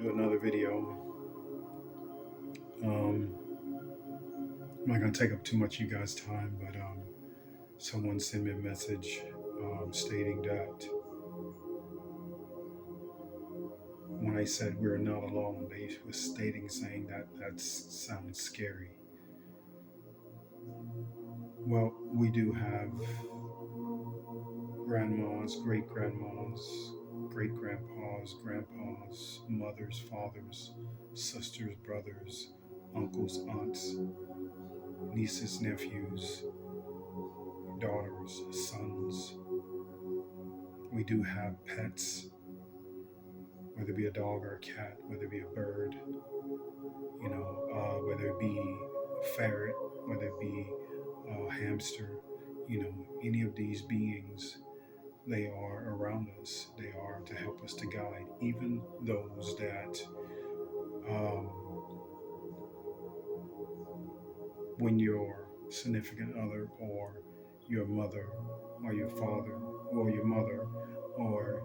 to another video. Um, I'm not gonna take up too much of you guys' time, but someone sent me a message stating that when I said we're not alone, they was stating saying that that sounds scary. Well, we do have grandmas, great grandmas, great grandpas, grandpas, mothers, fathers, sisters, brothers, uncles, aunts, nieces, nephews, daughters, sons. We do have pets, whether it be a dog or a cat, whether it be a bird, whether it be a ferret, whether it be a hamster, any of these beings, they are around us. They are to help us to guide, even those that, um, when your significant other or your mother or your father or your mother or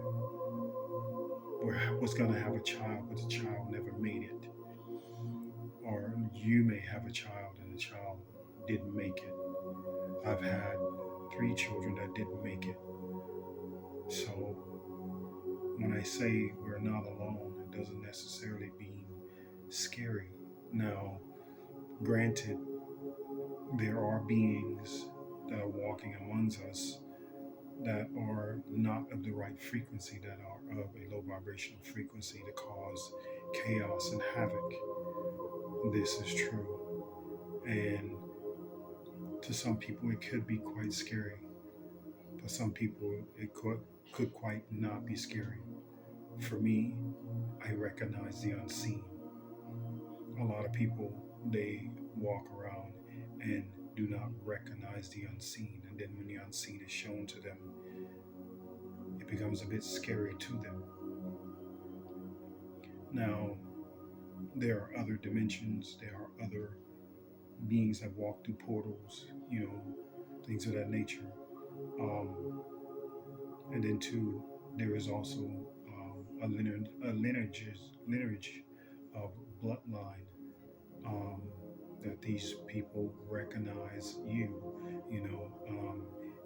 was going to have a child, but the child never made it, or you may have a child and the child didn't make it. I've had three children that didn't make it. So when I say we're not alone, it doesn't necessarily mean scary. Now, granted, there are beings that are walking amongst us that are not of the right frequency, that are of a low vibrational frequency to cause chaos and havoc. This is true. And to some people, it could be quite scary. For some people, it could quite not be scary. For me, I recognize the unseen. A lot of people, they walk around and do not recognize the unseen. And then when the unseen is shown to them, it becomes a bit scary to them. Now, there are other dimensions, there are other beings that walk through portals, things of that nature. Um, and then, too, there is also a lineage of bloodline, um, that these people recognize you,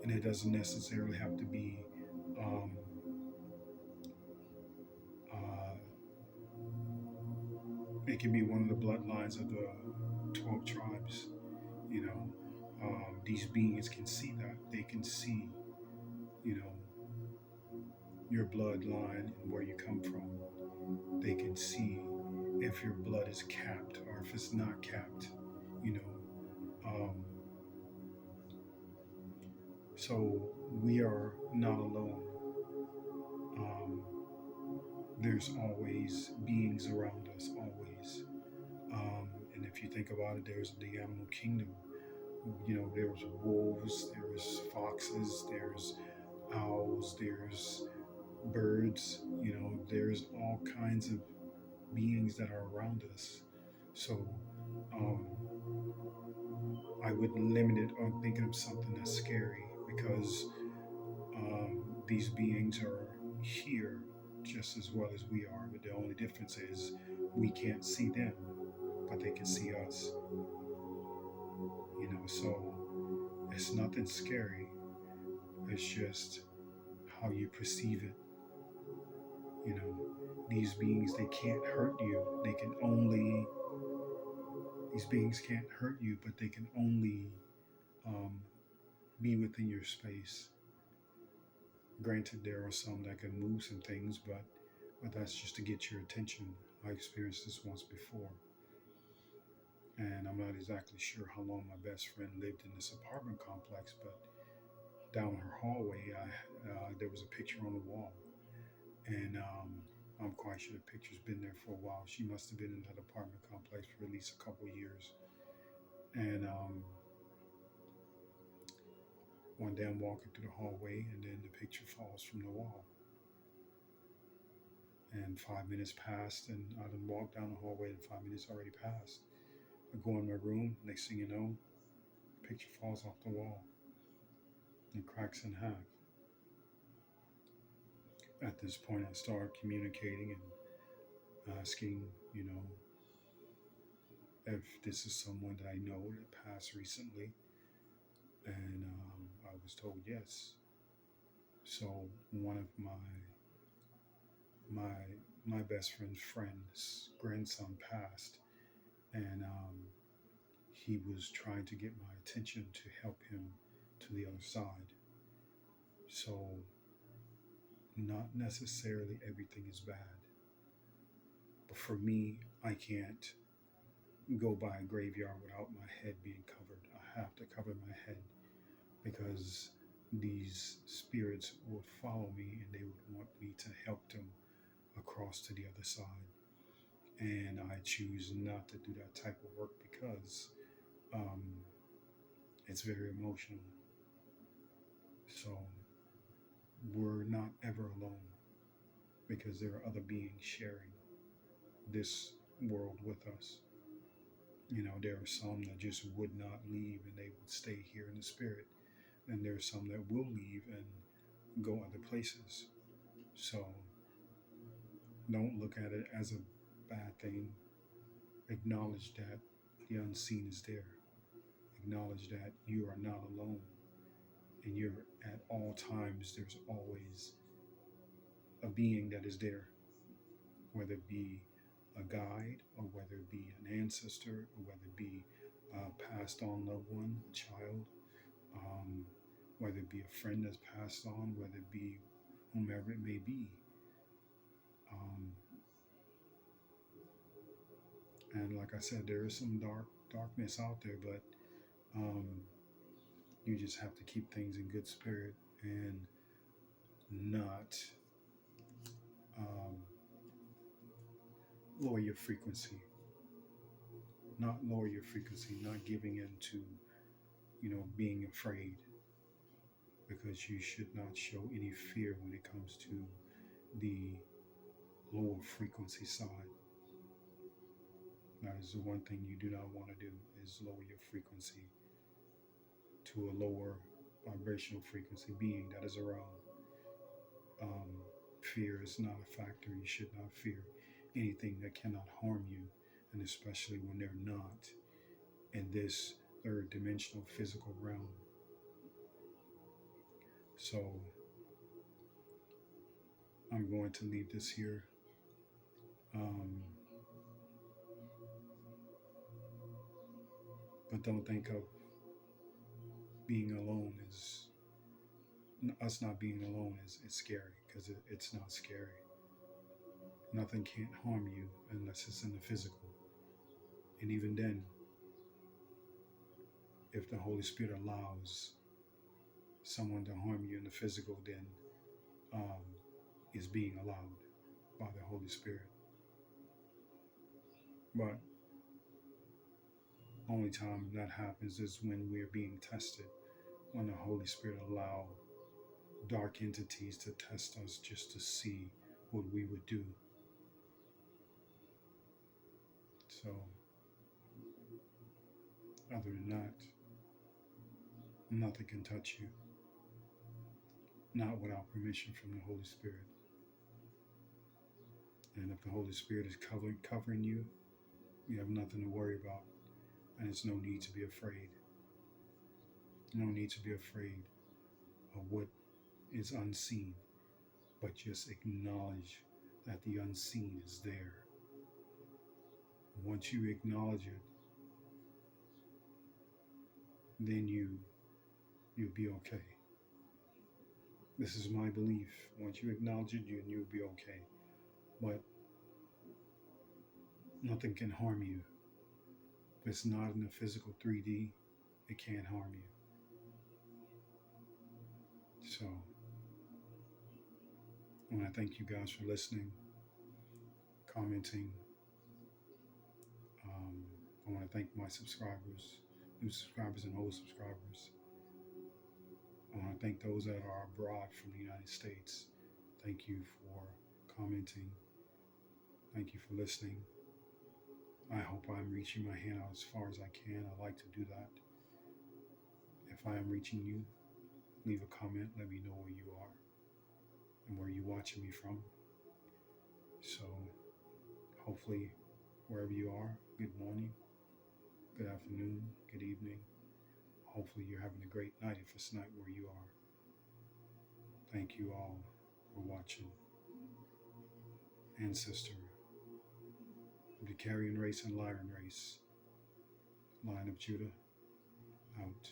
and it doesn't necessarily have to be. Um, uh, it can be one of the bloodlines of the 12 tribes. You know, these beings can see that. They can see, you know, your bloodline and where you come from. They can see if your blood is capped or if it's not capped. You know, so we are not alone. Um, there's always beings around us, always. And if you think about it, there's the animal kingdom. There's wolves, there's foxes, there's owls, there's birds. There's all kinds of beings that are around us. So um, I would limit it on thinking of something that's scary because these beings are here just as well as we are. But the only difference is we can't see them, but they can see us. So it's nothing scary. It's just how you perceive it. You know, these beings, they can't hurt you. These beings can't hurt you, but they can only um, be within your space. Granted, there are some that can move some things, but that's just to get your attention. I experienced this once before, and I'm not exactly sure how long my best friend lived in this apartment complex, but down her hallway, there was a picture on the wall, and I'm quite sure the picture's been there for a while. She must have been in that apartment complex for at least a couple of years. And one day I'm walking through the hallway, and then the picture falls from the wall. And 5 minutes passed, and I done walked down the hallway, and 5 minutes already passed. I go in my room. Next thing you know, the picture falls off the wall and cracks in half. At this point, I started communicating, and asking, if this is someone that I know that passed recently, and I was told yes. So one of my my best friend's grandson passed, and he was trying to get my attention to help him to the other side. So not necessarily everything is bad, but for me, I can't go by a graveyard without my head being covered. I have to cover my head because these spirits would follow me and they would want me to help them across to the other side. And I choose not to do that type of work because um, it's very emotional. So we're not ever alone because there are other beings sharing this world with us. There are some that just would not leave and they would stay here in the spirit. And there are some that will leave and go other places. So don't look at it as a bad thing. Acknowledge that the unseen is there. Acknowledge that you are not alone. And you're at all times, there's always a being that is there, whether it be a guide or whether it be an ancestor or whether it be a passed on loved one, a child, um, whether it be a friend that's passed on, whether it be whomever it may be. Um, and like I said, there is some darkness out there, but um, you just have to keep things in good spirit and not um, lower your frequency, not giving in to being afraid, because you should not show any fear when it comes to the lower frequency side. That is the one thing you do not want to do, is lower your frequency to a lower vibrational frequency being that is around. Um, Fear is not a factor. You should not fear anything that cannot harm you, and especially when they're not in this third dimensional physical realm. So I'm going to leave this here. Um, but don't think of being alone as us not being alone is scary, because it's not scary. Nothing can't harm you unless it's in the physical. And even then, if the Holy Spirit allows someone to harm you in the physical, then um, is being allowed by the Holy Spirit. But only time that happens is when we're being tested, when the Holy Spirit allow dark entities to test us just to see what we would do. So other than that, nothing can touch you, not without permission from the Holy Spirit. And if the Holy Spirit is covering you, you have nothing to worry about, and it's no need to be afraid. No need to be afraid of what is unseen, but just acknowledge that the unseen is there. Once you acknowledge it, then you'll be okay. This is my belief. Once you acknowledge it, you'll be okay. But nothing can harm you. If it's not in the physical 3D, it can't harm you. So I want to thank you guys for listening, commenting. I want to thank my subscribers, new subscribers and old subscribers. I want to thank those that are abroad from the United States. Thank you for commenting. Thank you for listening. I hope I'm reaching my hand out as far as I can. I like to do that. If I am reaching you, leave a comment. Let me know where you are and where you're watching me from. So Hopefully, wherever you are, good morning, good afternoon, good evening. Hopefully, you're having a great night if it's not where you are. Thank you all for watching. Ancestor of the Carrion race and Lyran race, Line of Judah, out.